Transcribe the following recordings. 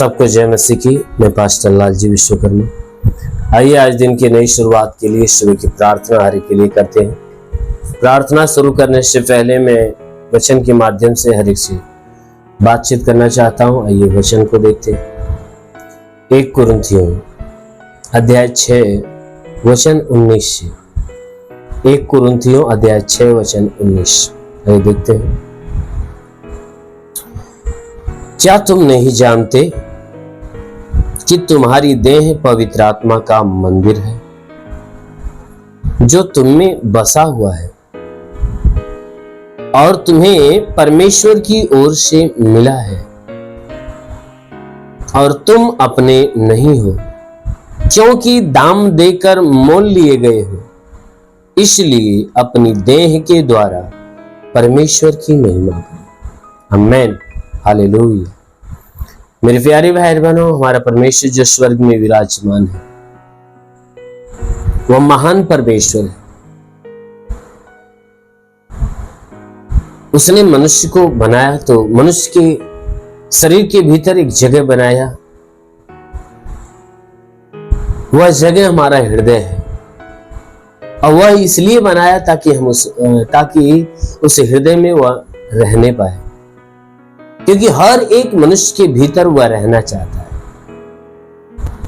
सबको जय मसीह की। मैं पास्टर लालजी विश्वकर्मा। आइए आज दिन की नई शुरुआत के लिए शुरू की प्रार्थना हरि के लिए करते हैं। प्रार्थना शुरू करने से पहले मैं वचन के माध्यम से हरि से बातचीत करना चाहता हूं। आइए वचन को देखते हैं। 1 कुरिन्थियों अध्याय 6 वचन 19 से। 1 कुरिन्थियों अध्याय 6 वचन 19। आइए देखते हैं। क्या तुम नहीं जानते कि तुम्हारी देह पवित्र आत्मा का मंदिर है जो तुम में बसा हुआ है और तुम्हें परमेश्वर की ओर से मिला है और तुम अपने नहीं हो, क्योंकि दाम देकर मोल लिए गए हो। इसलिए अपनी देह के द्वारा परमेश्वर की महिमा करो। आमीन, हालेलुया। मेरे प्यारे भाई बहनों, हमारा परमेश्वर जो स्वर्ग में विराजमान है वह महान परमेश्वर है। उसने मनुष्य को बनाया तो मनुष्य के शरीर के भीतर एक जगह बनाया। वह जगह हमारा हृदय है और वह इसलिए बनाया ताकि हम उस हृदय में वह रहने पाए, क्योंकि हर एक मनुष्य के भीतर वह रहना चाहता है।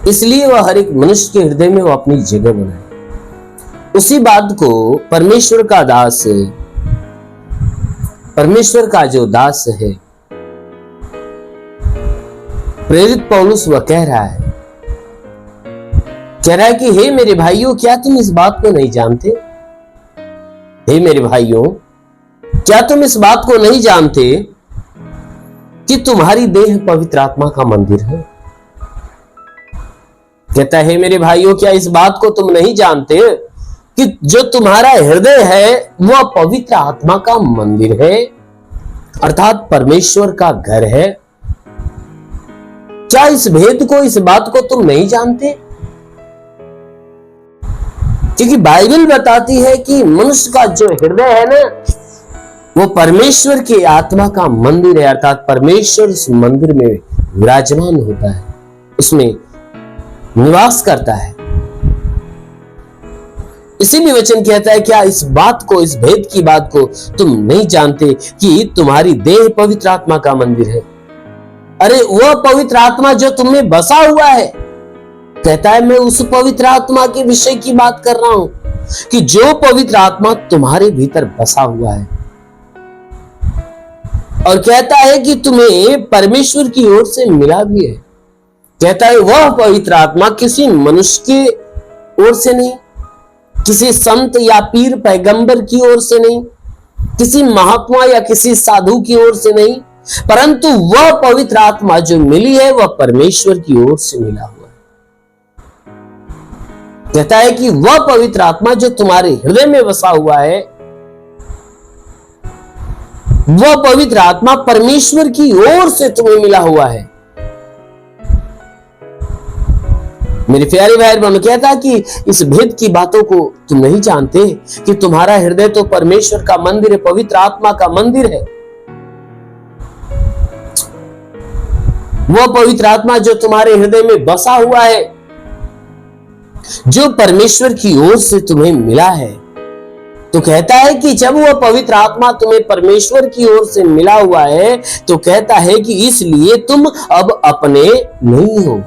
इसलिए वह हर एक मनुष्य के हृदय में वह अपनी जगह बनाए। उसी बात को परमेश्वर का दास है, परमेश्वर का जो दास है प्रेरित पौलुस वह कह रहा है कि हे मेरे भाइयों, क्या तुम इस बात को नहीं जानते? हे मेरे भाइयों, क्या तुम इस बात को नहीं जानते कि तुम्हारी देह पवित्र आत्मा का मंदिर है? कहता है मेरे भाइयों, क्या इस बात को तुम नहीं जानते कि जो तुम्हारा हृदय है वह पवित्र आत्मा का मंदिर है, अर्थात परमेश्वर का घर है? क्या इस भेद को, इस बात को तुम नहीं जानते? क्योंकि बाइबल बताती है कि मनुष्य का जो हृदय है ना, वो परमेश्वर के आत्मा का मंदिर है, अर्थात परमेश्वर उस मंदिर में विराजमान होता है, उसमें निवास करता है। इसीलिए वचन कहता है, क्या इस बात को, इस भेद की बात को तुम नहीं जानते कि तुम्हारी देह पवित्र आत्मा का मंदिर है? अरे वह पवित्र आत्मा जो तुम में बसा हुआ है, कहता है मैं उस पवित्र आत्मा के विषय की बात कर रहा हूं कि जो पवित्र आत्मा तुम्हारे भीतर बसा हुआ है, और कहता है कि तुम्हें परमेश्वर की ओर से मिला भी है। कहता है वह पवित्र आत्मा किसी मनुष्य की ओर से नहीं, किसी संत या पीर पैगंबर की ओर से नहीं, किसी महात्मा या किसी साधु की ओर से नहीं, परंतु वह पवित्र आत्मा जो मिली है वह परमेश्वर की ओर से मिला हुआ है। कहता है कि वह पवित्र आत्मा जो तुम्हारे हृदय में बसा हुआ है, वह पवित्र आत्मा परमेश्वर की ओर से तुम्हें मिला हुआ है। मेरे प्यारे भाई बहनों, कहता है कि इस भेद की बातों को तुम नहीं जानते कि तुम्हारा हृदय तो परमेश्वर का मंदिर है, पवित्र आत्मा का मंदिर है। वह पवित्र आत्मा जो तुम्हारे हृदय में बसा हुआ है, जो परमेश्वर की ओर से तुम्हें मिला है। तो कहता है कि जब वह पवित्र आत्मा तुम्हें परमेश्वर की ओर से मिला हुआ है, तो कहता है कि इसलिए तुम अब अपने नहीं हो।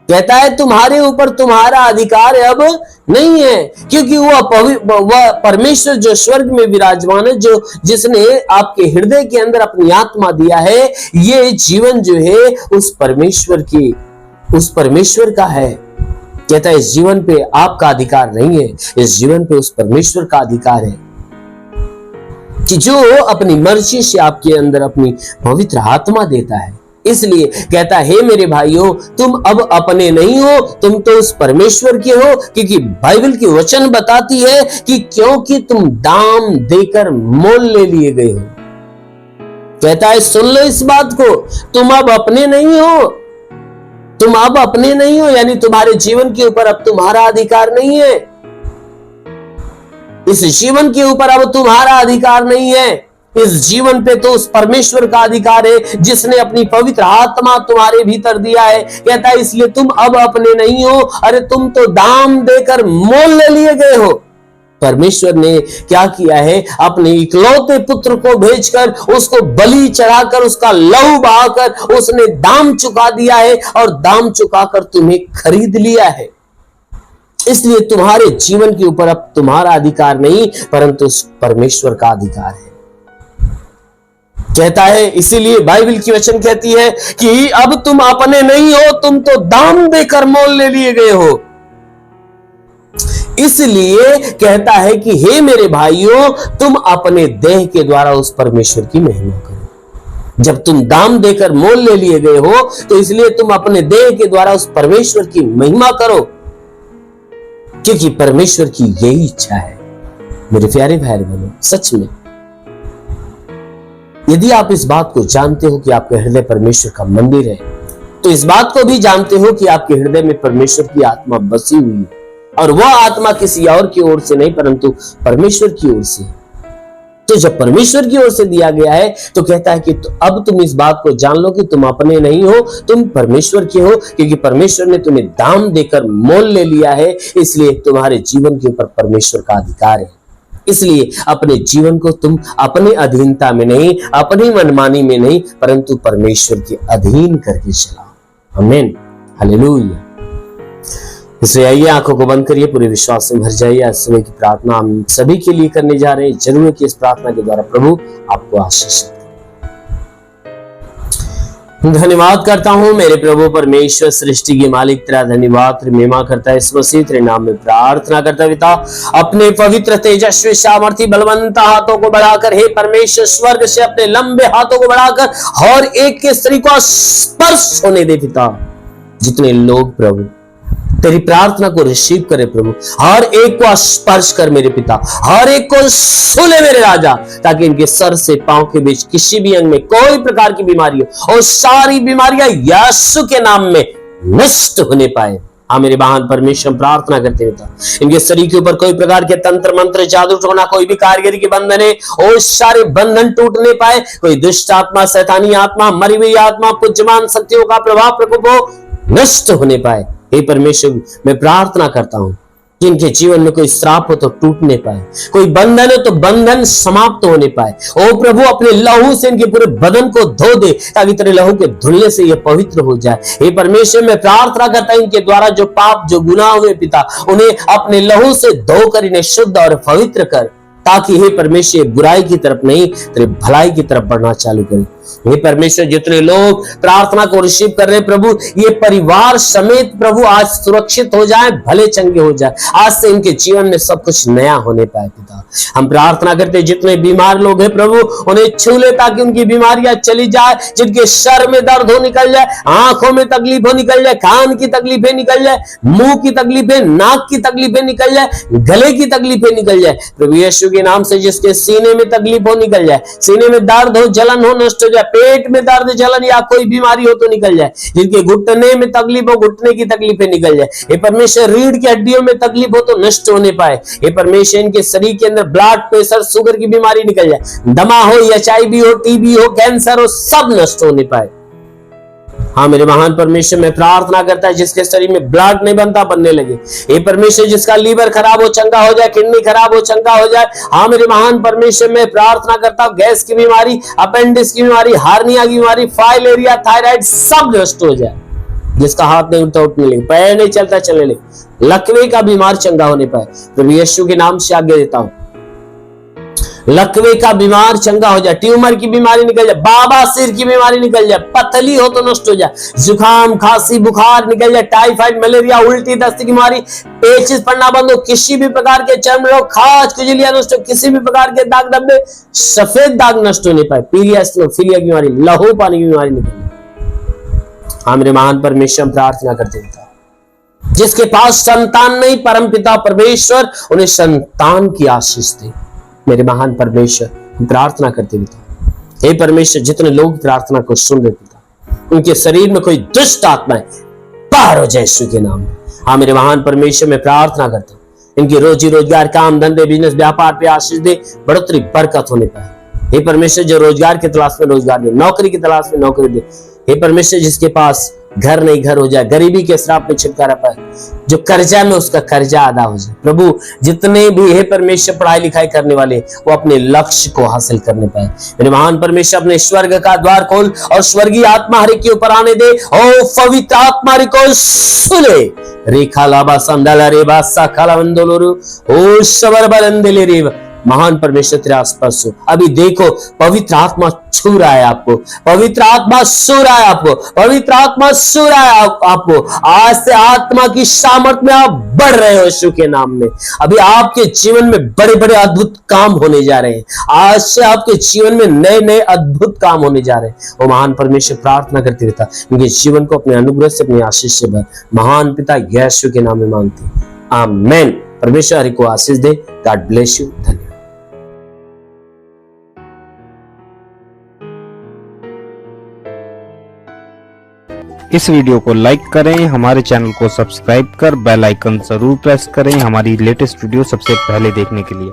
कहता है तुम्हारे ऊपर तुम्हारा अधिकार अब नहीं है, क्योंकि वह परमेश्वर जो स्वर्ग में विराजमान है, जो जिसने आपके हृदय के अंदर अपनी आत्मा दिया है, ये जीवन जो है उस परमेश्वर का है। कहता है इस जीवन पे आपका अधिकार नहीं है, इस जीवन पे उस परमेश्वर का अधिकार है कि जो अपनी मर्जी से आपके अंदर अपनी पवित्र आत्मा देता है। इसलिए कहता है हे मेरे भाइयों, तुम अब अपने नहीं हो, तुम तो उस परमेश्वर के हो, क्योंकि बाइबल की वचन बताती है कि क्योंकि तुम दाम देकर मोल ले लिए गए हो। कहता है सुन लो इस बात को, तुम अब अपने नहीं हो, तुम अब अपने नहीं हो, यानी तुम्हारे जीवन के ऊपर अब तुम्हारा अधिकार नहीं है। इस जीवन के ऊपर अब तुम्हारा अधिकार नहीं है। इस जीवन पे तो उस परमेश्वर का अधिकार है जिसने अपनी पवित्र आत्मा तुम्हारे भीतर दिया है। कहता है इसलिए तुम अब अपने नहीं हो, अरे तुम तो दाम देकर मोल ले लिए गए हो। परमेश्वर ने क्या किया है, अपने इकलौते पुत्र को भेजकर उसको बलि चढ़ाकर उसका लहू बहाकर उसने दाम चुका दिया है और दाम चुकाकर तुम्हें खरीद लिया है। इसलिए तुम्हारे जीवन के ऊपर अब तुम्हारा अधिकार नहीं परंतु परमेश्वर का अधिकार है। कहता है इसीलिए बाइबल की वचन कहती है कि अब तुम अपने नहीं हो, तुम तो दाम देकर मोल ले लिए गए हो। इसलिए कहता है कि हे मेरे भाइयों, तुम अपने देह के द्वारा उस परमेश्वर की महिमा करो। जब तुम दाम देकर मोल ले लिए गए हो तो इसलिए तुम अपने देह के द्वारा उस परमेश्वर की महिमा करो, क्योंकि परमेश्वर की यही इच्छा है। मेरे प्यारे भाई बहनों, सच में यदि आप इस बात को जानते हो कि आपके हृदय परमेश्वर का मंदिर है, तो इस बात को भी जानते हो कि आपके हृदय में परमेश्वर की आत्मा बसी हुई है और वह आत्मा किसी और की ओर से नहीं परंतु परमेश्वर की ओर से। तो जब परमेश्वर की ओर से दिया गया है तो कहता है कि अब तुम इस बात को जान लो कि तुम अपने नहीं हो, तुम परमेश्वर के हो, क्योंकि परमेश्वर ने तुम्हें दाम देकर मोल ले लिया है। इसलिए तुम्हारे जीवन के ऊपर परमेश्वर का अधिकार है। इसलिए अपने जीवन को तुम अपनी अधीनता में नहीं, अपनी मनमानी में नहीं परंतु परमेश्वर के अधीन करके चलाओ। आमीन, हालेलुया। इसलिए आइए आंखों को बंद करिए, पूरे विश्वास से भर जाइए। आज सुबह की प्रार्थना हम सभी के लिए करने जा रहे हैं। जरूर है कि इस प्रार्थना के द्वारा प्रभु आपको आशीष दे। धन्यवाद करता हूं मेरे प्रभु परमेश्वर, सृष्टि के मालिक, तेरा धन्यवाद, तेरी महिमा करता है इस मसीह तेरे नाम में प्रार्थना करता है पिता। अपने पवित्र तेजस्वी सामर्थी बलवंत हाथों को बढ़ाकर हे परमेश्वर, स्वर्ग से अपने लंबे हाथों को बढ़ाकर और एक के स्त्री को स्पर्श होने दे पिता। जितने लोग प्रभु तेरी प्रार्थना को रिसीव करे प्रभु, हर एक को स्पर्श कर मेरे पिता, हर एक को छू ले मेरे राजा, ताकि इनके सर से पांव के बीच किसी भी अंग में कोई प्रकार की बीमारी हो और सारी बीमारियां यीशु के नाम में नष्ट होने पाए। हाँ मेरे महान परमेश्वर, प्रार्थना करते पिता, इनके शरीर के ऊपर कोई प्रकार के तंत्र मंत्र जादू टोना कोई भी कारीगरी के बंधन है और सारे बंधन टूटने पाए। कोई दुष्ट आत्मा, शैतानी आत्मा, मरी हुई आत्मा, पुज्यमान शक्तियों का प्रभाव प्रकोप नष्ट होने पाए। हे परमेश्वर, मैं प्रार्थना करता हूं कि इनके जीवन में कोई श्राप हो तो टूटने पाए, कोई बंधन हो तो बंधन समाप्त होने पाए। ओ प्रभु, अपने लहू से इनके पूरे बदन को धो दे ताकि तेरे लहू के धुलने से ये पवित्र हो जाए। हे परमेश्वर, मैं प्रार्थना करता हूं इनके द्वारा जो पाप, जो गुनाह हुए पिता, उन्हें अपने लहू से धोकर इन्हें शुद्ध और पवित्र कर, ताकि हे परमेश्वर बुराई की तरफ नहीं तेरे भलाई की तरफ बढ़ना चालू करें। हे परमेश्वर, जितने लोग प्रार्थना को रिसीव कर रहे हैं प्रभु, ये परिवार समेत प्रभु आज सुरक्षित हो जाए, भले चंगे हो जाए। आज से इनके जीवन में सब कुछ नया होने पाए पिता। हम प्रार्थना करते हैं जितने बीमार लोग हैं प्रभु, उन्हें छू ले ताकि उनकी बीमारियां चली जाए। जिनके सर में दर्द हो निकल जाए, आंखों में तकलीफ हो निकल जाए, कान की तकलीफें निकल जाए, मुंह की तकलीफें, नाक की तकलीफें निकल जाए, गले की तकलीफें निकल जाए प्रभु यीशु के नाम से। जिसके सीने में तकलीफ हो निकल जाए, सीने में दर्द हो, जलन हो नष्ट हो जाए, पेट में दर्द, जलन या कोई बीमारी हो तो निकल जाए। जिनके घुटने में तकलीफ हो, घुटने की तकलीफें निकल जाए। हे परमेश्वर, रीढ़ की हड्डियों में तकलीफ हो तो नष्ट होने पाए। हे परमेश्वर, इनके शरीर के अंदर ब्लड प्रेशर, शुगर की बीमारी निकल जाए। दमा हो, एचआईवी हो, टीबी हो, कैंसर हो, सब नष्ट होने पाए। हाँ मेरे महान परमेश्वर, मैं प्रार्थना करता है जिसके शरीर में ब्लड नहीं बनता बनने लगे। हे परमेश्वर, जिसका लीवर खराब हो चंगा हो जाए, किडनी खराब हो चंगा हो जाए। हाँ मेरे महान परमेश्वर, मैं प्रार्थना करता हूँ गैस की बीमारी, अपेंडिक्स की बीमारी, हार्निया की बीमारी, फाइलेरिया, थायराइड सब नष्ट हो जाए। जिसका हाथ नहीं उठता उठने लगे, पैर नहीं चलता चलने लगे, लकवे का बीमार चंगा होने पाए प्रभु यीशु के नाम से आज्ञा देता हूं। लकवे का बीमार चंगा हो जाए, ट्यूमर की बीमारी निकल जाए, बाबा सिर की बीमारी निकल जाए, पथली हो तो नष्ट हो जाए, जुकाम, खांसी, बुखार निकल जाए, टाइफाइड, मलेरिया, उल्टी, दस्त की बीमारी, पेचिस पड़ना बंद हो, किसी भी प्रकार के चर्म रोग, खाज, खुजलियां नष्ट हो, किसी भी प्रकार के दाग धब्बे, सफेद दाग नष्ट होने पाए, पीलिया फिलिया की बीमारी, लहू पानी की बीमारी निकल जाए। हाँ मेरे महान परमेश्वर, प्रार्थना करते हैं जिसके पास संतान नहीं, परम पिता परमेश्वर उन्हें संतान की आशीष दे। मेरे महान परमेश्वर, प्रार्थना करते पिता, हे परमेश्वर, जितने लोग प्रार्थना को सुन रहे पिता, उनके शरीर में कोई दुष्ट आत्माएं बाहर हो जाए यीशु के नाम में। हाँ मेरे महान परमेश्वर, मैं प्रार्थना करता हूं इनकी रोजी रोजगार, काम धंधे, बिजनेस, व्यापार पे आशीष दे, बढ़ोतरी बरकत होने पाए। हे परमेश्वर जो रोजगार की तलाश में रोजगार दे, नौकरी की तलाश में नौकरी दे। हे परमेश्वर जिसके पास घर नहीं घर हो जाए, गरीबी के श्राप में छुटकारा पाए, जो कर्जा में उसका कर्जा अदा हो जाए। प्रभु जितने भी हे परमेश्वर पढ़ाई लिखाई करने वाले वो अपने लक्ष्य को हासिल करने पाए। मेरे महान परमेश्वर अपने स्वर्ग का द्वार खोल और स्वर्गीय आत्मा हर एक के ऊपर आने दे। ओ पवित्र आत्मा हर को सुने रेखा लाबा संदला रेबा साखाला वंदोलोरु ओ शबर बलंदले रेबा। महान परमेश्वर तेरे आसपास हो, अभी देखो पवित्र आत्मा छू रहा है आपको, पवित्र आत्मा छू रहा है आपको, पवित्र आत्मा छू रहा है आपको। आज से आत्मा की सामर्थ्य में आप बढ़ रहे हो यीशु के नाम में। अभी आपके जीवन में बड़े बड़े अद्भुत काम होने जा रहे हैं। आज से आपके जीवन में नए नए अद्भुत काम होने जा रहे हैं। वो महान परमेश्वर प्रार्थना करते रहता उनके जीवन को अपने अनुग्रह से अपनी आशीष से भर। महान पिता यीशु के नाम में मांगते हैं, आमीन। परमेश्वर हरि को आशीष दे। God bless you. धन्यवाद। इस वीडियो को लाइक करें, हमारे चैनल को सब्सक्राइब कर बेल आइकन जरूर प्रेस करें हमारी लेटेस्ट वीडियो सबसे पहले देखने के लिए।